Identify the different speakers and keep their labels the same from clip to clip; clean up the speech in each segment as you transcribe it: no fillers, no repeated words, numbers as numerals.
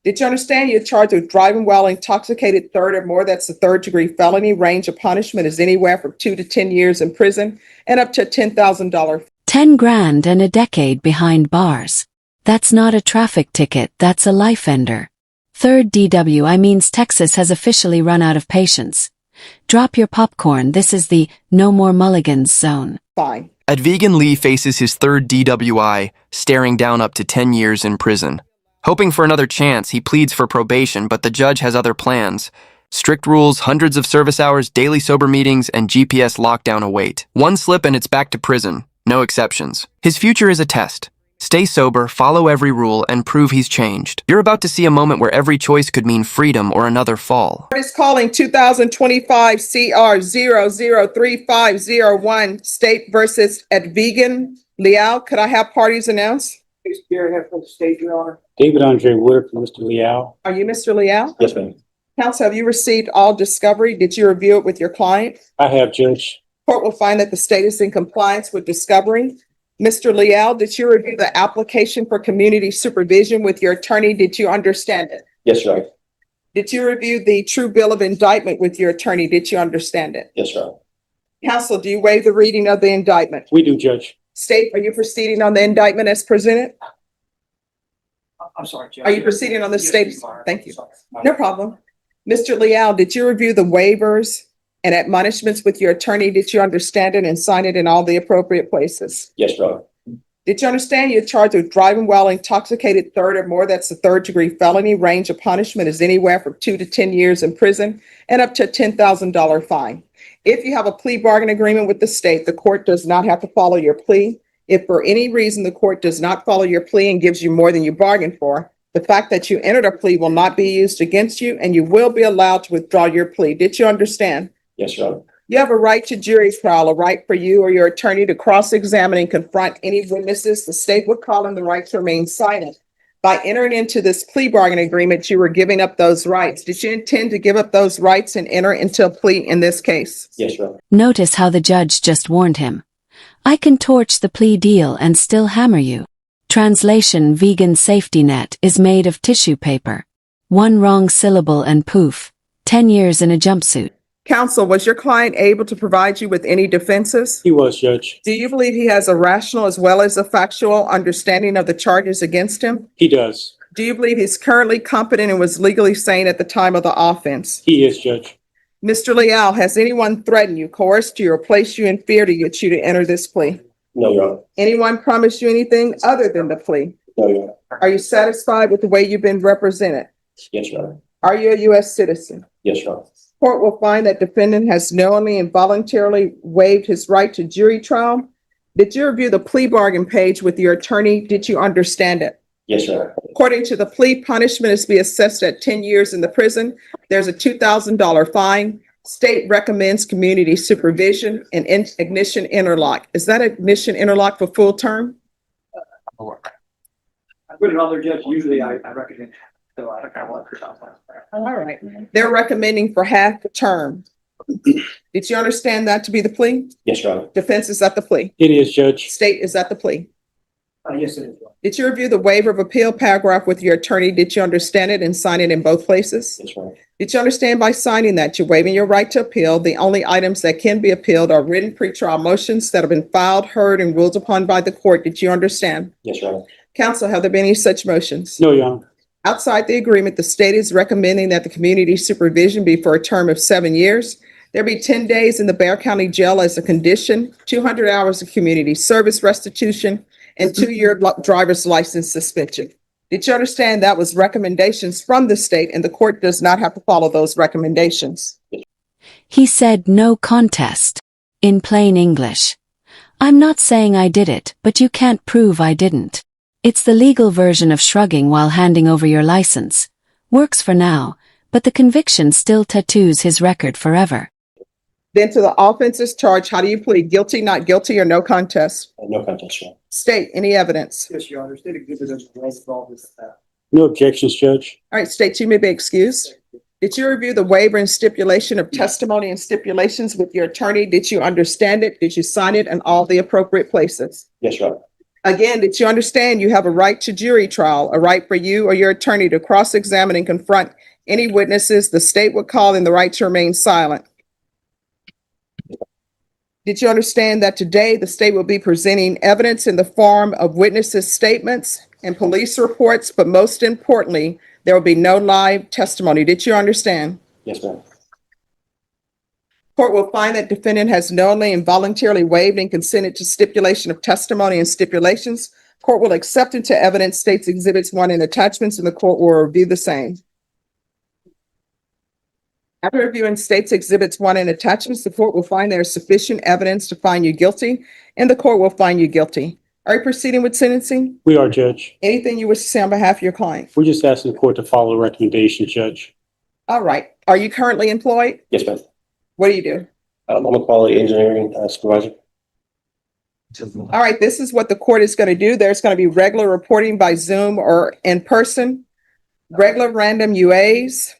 Speaker 1: Did you understand you're charged with driving while intoxicated third or more? That's a third-degree felony. Range of punishment is anywhere from 2 to 10 years in prison and up to $10,000.
Speaker 2: 10 grand and a decade behind bars. That's not a traffic ticket, that's a life ender. Third DWI means Texas has officially run out of patience. Drop your popcorn, this is the no more mulligans zone.
Speaker 1: Fine.
Speaker 3: Veagan Lee faces his third DWI, staring down up to 10 years in prison. Hoping for another chance, he pleads for probation, but the judge has other plans. Strict rules, hundreds of service hours, daily sober meetings, and GPS lockdown await. One slip and it's back to prison. No exceptions. His future is a test. Stay sober, follow every rule, and prove he's changed. You're about to see a moment where every choice could mean freedom or another fall.
Speaker 1: Court is calling 2025 CR 003501 State versus Veagan Lee. Could I have parties announced?
Speaker 4: Spearhead from the state, Your Honor.
Speaker 5: David Andre Woodard for Mr. Leal.
Speaker 1: Are you Mr. Lee?
Speaker 5: Yes, ma'am.
Speaker 1: Counsel, have you received all discovery? Did you review it with your client?
Speaker 5: I have, Judge.
Speaker 1: Court will find that the state is in compliance with discovery. Mr. Leal, did you review the application for community supervision with your attorney? Did you understand it?
Speaker 5: Yes, Your Honor.
Speaker 1: Did you review the true bill of indictment with your attorney? Did you understand it?
Speaker 5: Yes, Your Honor.
Speaker 1: Counsel, do you waive the reading of the indictment?
Speaker 5: We do, Judge.
Speaker 1: State, are you proceeding on the indictment as presented?
Speaker 4: I'm sorry, Judge.
Speaker 1: Are you proceeding on the
Speaker 4: Yes,
Speaker 1: state?
Speaker 4: Your Honor.
Speaker 1: Thank you.
Speaker 4: Sorry.
Speaker 1: No problem. Mr. Leal, did you review the waivers and admonishments with your attorney? Did you understand it and sign it in all the appropriate places?
Speaker 5: Yes, Your Honor.
Speaker 1: Did you understand you're charged with driving while intoxicated third or more? That's a third-degree felony. Range of punishment is anywhere from 2 to 10 years in prison and up to a $10,000 fine. If you have a plea bargain agreement with the state, the court does not have to follow your plea. If for any reason the court does not follow your plea and gives you more than you bargained for, the fact that you entered a plea will not be used against you and you will be allowed to withdraw your plea. Did you understand?
Speaker 5: Yes, Your Honor.
Speaker 1: You have a right to jury trial, a right for you or your attorney to cross-examine and confront any witnesses. The state would call in the right to remain silent. By entering into this plea bargain agreement, you were giving up those rights. Did you intend to give up those rights and enter into a plea in this case?
Speaker 5: Yes, Your Honor.
Speaker 2: Notice how the judge just warned him. I can torch the plea deal and still hammer you. Translation: Vegan safety net is made of tissue paper. One wrong syllable and poof, 10 years in a jumpsuit.
Speaker 1: Counsel, was your client able to provide you with any defenses?
Speaker 5: He was, Judge.
Speaker 1: Do you believe he has a rational as well as a factual understanding of the charges against him?
Speaker 5: He does.
Speaker 1: Do you believe he's currently competent and was legally sane at the time of the offense?
Speaker 5: He is, Judge.
Speaker 1: Mr. Leal, has anyone threatened you, coerced you, or placed you in fear to get you to enter this plea?
Speaker 5: No, Your Honor.
Speaker 1: Anyone promised you anything other than the plea?
Speaker 5: No, Your Honor.
Speaker 1: Are you satisfied with the way you've been represented?
Speaker 5: Yes, Your Honor.
Speaker 1: Are you a U.S. citizen?
Speaker 5: Yes, Your Honor.
Speaker 1: Court will find that defendant has knowingly and voluntarily waived his right to jury trial. Did you review the plea bargain page with your attorney? Did you understand it?
Speaker 5: Yes, Your Honor.
Speaker 1: According to the plea, punishment is to be assessed at 10 years in the prison. There's a $2,000 fine. State recommends community supervision and ignition interlock. Is that ignition interlock for full term?
Speaker 4: I put it on there, Judge. Usually I recommend. So I don't want to.
Speaker 1: All right. They're recommending for half the term. Did you understand that to be the plea?
Speaker 5: Yes, Your Honor.
Speaker 1: Defense is at the plea.
Speaker 5: It is, Judge.
Speaker 1: State is at the plea.
Speaker 4: Yes, it is.
Speaker 1: Did you review the waiver of appeal paragraph with your attorney? Did you understand it and sign it in both places?
Speaker 5: Yes, Your Honor.
Speaker 1: Did you understand by signing that you're waiving your right to appeal? The only items that can be appealed are written pretrial motions that have been filed, heard, and ruled upon by the court. Did you understand?
Speaker 5: Yes, Your Honor.
Speaker 1: Counsel, have there been any such motions?
Speaker 5: No, Your Honor.
Speaker 1: Outside the agreement, the state is recommending that the community supervision be for a term of 7 years. There be 10 days in the Bexar County Jail as a condition, 200 hours of community service restitution, and 2-year driver's license suspension. Did you understand that was recommendations from the state and the court does not have to follow those recommendations?
Speaker 2: He said no contest. In plain English. I'm not saying I did it, but you can't prove I didn't. It's the legal version of shrugging while handing over your license. Works for now, but the conviction still tattoos his record forever.
Speaker 1: Then to the offenses charged, how do you plead? Guilty, not guilty, or no contest?
Speaker 5: No contest, Your Honor.
Speaker 1: State, any evidence?
Speaker 4: Yes, Your Honor. State exhibit was involved with that.
Speaker 5: No objections, Judge.
Speaker 1: All right, state, you may be excused. Did you review the waiver and stipulation of testimony and stipulations with your attorney? Did you understand it? Did you sign it in all the appropriate places?
Speaker 5: Yes, Your Honor.
Speaker 1: Again, did you understand you have a right to jury trial, a right for you or your attorney to cross-examine and confront any witnesses the state would call, and the right to remain silent? Did you understand that today the state will be presenting evidence in the form of witnesses' statements and police reports, but most importantly, there will be no live testimony? Did you understand?
Speaker 5: Yes, ma'am.
Speaker 1: Court will find that defendant has knowingly and voluntarily waived and consented to stipulation of testimony and stipulations. Court will accept into evidence states exhibits 1 and attachments, and the court will review the same. After reviewing states exhibits 1 and attachments, the court will find there is sufficient evidence to find you guilty, and the court will find you guilty. Are you proceeding with sentencing?
Speaker 5: We are, Judge.
Speaker 1: Anything you wish to say on behalf of your client?
Speaker 5: We're just asking the court to follow the recommendation, Judge.
Speaker 1: All right. Are you currently employed?
Speaker 5: Yes, ma'am.
Speaker 1: What do you do?
Speaker 5: I'm a quality engineering supervisor.
Speaker 1: All right, this is what the court is going to do. There's going to be regular reporting by Zoom or in person, regular random UAs,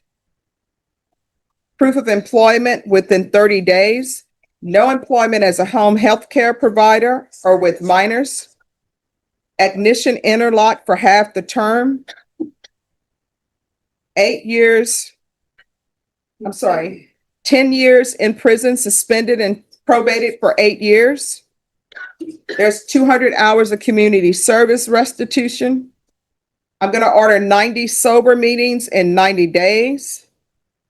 Speaker 1: proof of employment within 30 days, no employment as a home health care provider or with minors, ignition interlock for half the term, 10 years in prison, suspended and probated for 8 years. There's 200 hours of community service restitution. I'm going to order 90 sober meetings in 90 days.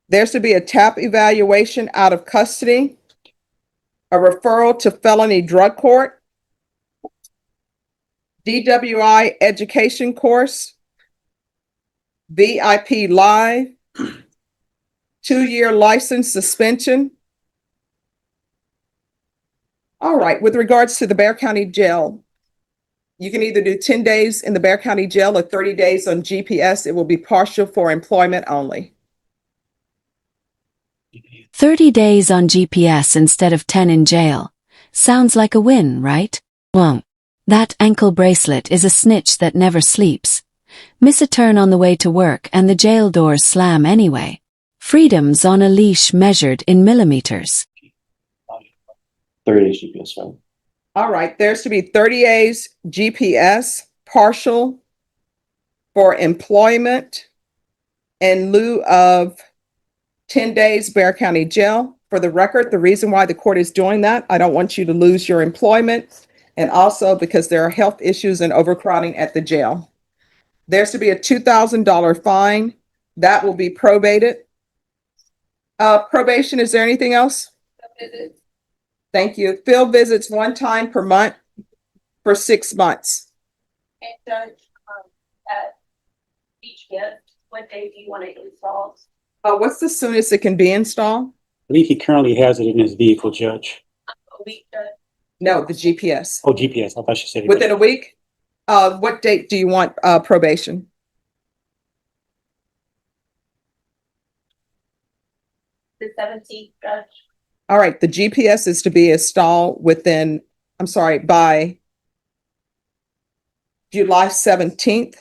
Speaker 1: There's to be a TAP evaluation out of custody, a referral to felony drug court, DWI education course, VIP live, 2-year license suspension. All right, with regards to the Bexar County Jail, you can either do 10 days in the Bexar County Jail or 30 days on GPS. It will be partial for employment only.
Speaker 2: 30 days on GPS instead of 10 in jail. Sounds like a win, right? Well, that ankle bracelet is a snitch that never sleeps. Miss a turn on the way to work and the jail doors slam anyway. Freedom's on a leash measured in millimeters.
Speaker 5: 30 days GPS, ma'am.
Speaker 1: All right, there's to be 30 days GPS partial for employment in lieu of 10 days Bexar County Jail. For the record, the reason why the court is doing that, I don't want you to lose your employment, and also because there are health issues and overcrowding at the jail. There's to be a $2,000 fine. That will be probated. Probation, is there anything else? Thank you. Field visits 1 time per month for 6 months.
Speaker 6: And Judge, at each gift, what day do you want it installed?
Speaker 1: What's the soonest it can be installed?
Speaker 5: I believe he currently has it in his vehicle, Judge.
Speaker 6: A week, Judge?
Speaker 1: No, the GPS.
Speaker 5: Oh, GPS. I thought she said it.
Speaker 1: Within a week? What date do you want probation?
Speaker 6: The 17th, Judge.
Speaker 1: All right, the GPS is to be installed by July 17th.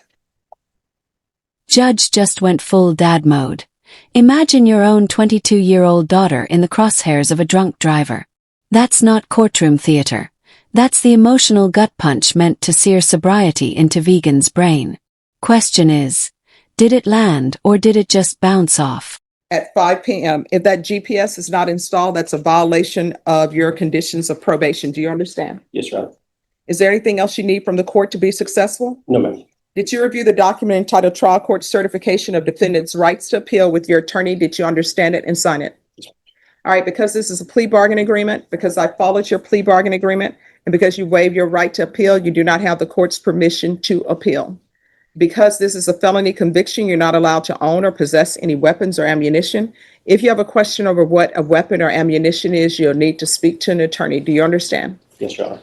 Speaker 2: Judge just went full dad mode. Imagine your own 22-year-old daughter in the crosshairs of a drunk driver. That's not courtroom theater. That's the emotional gut punch meant to sear sobriety into Vegan's brain. Question is, did it land or did it just bounce off?
Speaker 1: At 5 p.m. If that GPS is not installed, that's a violation of your conditions of probation. Do you understand?
Speaker 5: Yes, ma'am.
Speaker 1: Is there anything else you need from the court to be successful?
Speaker 5: No, ma'am.
Speaker 1: Did you review the document entitled Trial Court Certification of Defendant's Rights to Appeal with your attorney? Did you understand it and sign it?
Speaker 5: Yes.
Speaker 1: All right, because this is a plea bargain agreement, because I followed your plea bargain agreement, and because you waive your right to appeal, you do not have the court's permission to appeal. Because this is a felony conviction, you're not allowed to own or possess any weapons or ammunition. If you have a question over what a weapon or ammunition is, you'll need to speak to an attorney. Do you understand?
Speaker 5: Yes, Your Honor.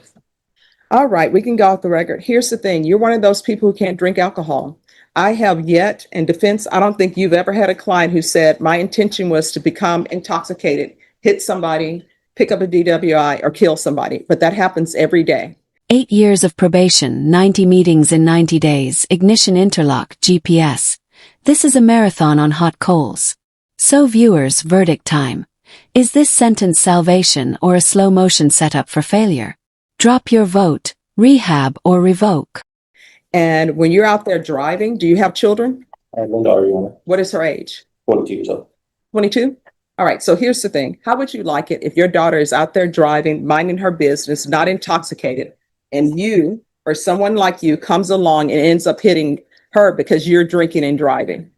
Speaker 1: All right, we can go off the record. Here's the thing. You're one of those people who can't drink alcohol. I have yet, in defense, I don't think you've ever had a client who said, my intention was to become intoxicated, hit somebody, pick up a DWI, or kill somebody. But that happens every day.
Speaker 2: 8 years of probation, 90 meetings in 90 days, ignition interlock, GPS. This is a marathon on hot coals. So viewers, verdict time. Is this sentence salvation or a slow motion setup for failure? Drop your vote. rehab or revoke.
Speaker 1: And when you're out there driving, do you have children?
Speaker 5: I have one daughter, Your Honor,
Speaker 1: What is her age?
Speaker 5: 22 years old.
Speaker 1: 22? All right, so here's the thing. How would you like it if your daughter is out there driving, minding her business, not intoxicated, and you or someone like you comes along and ends up hitting her because you're drinking and driving?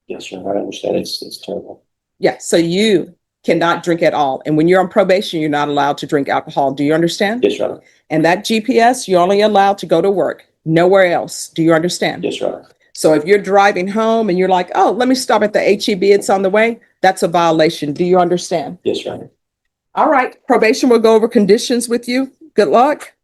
Speaker 5: Yes, Your Honor, I understand. It's terrible.
Speaker 1: Yeah, so you cannot drink at all. And when you're on probation, you're not allowed to drink alcohol. Do you understand?
Speaker 5: Yes, Your Honor.
Speaker 1: And that GPS, you're only allowed to go to work, nowhere else. Do you understand?
Speaker 5: Yes, Your Honor.
Speaker 1: So if you're driving home and you're like, oh, let me stop at the HEB, it's on the way, that's a violation. Do you understand?
Speaker 5: Yes, Your Honor.
Speaker 1: All right, probation will go over conditions with you. Good luck.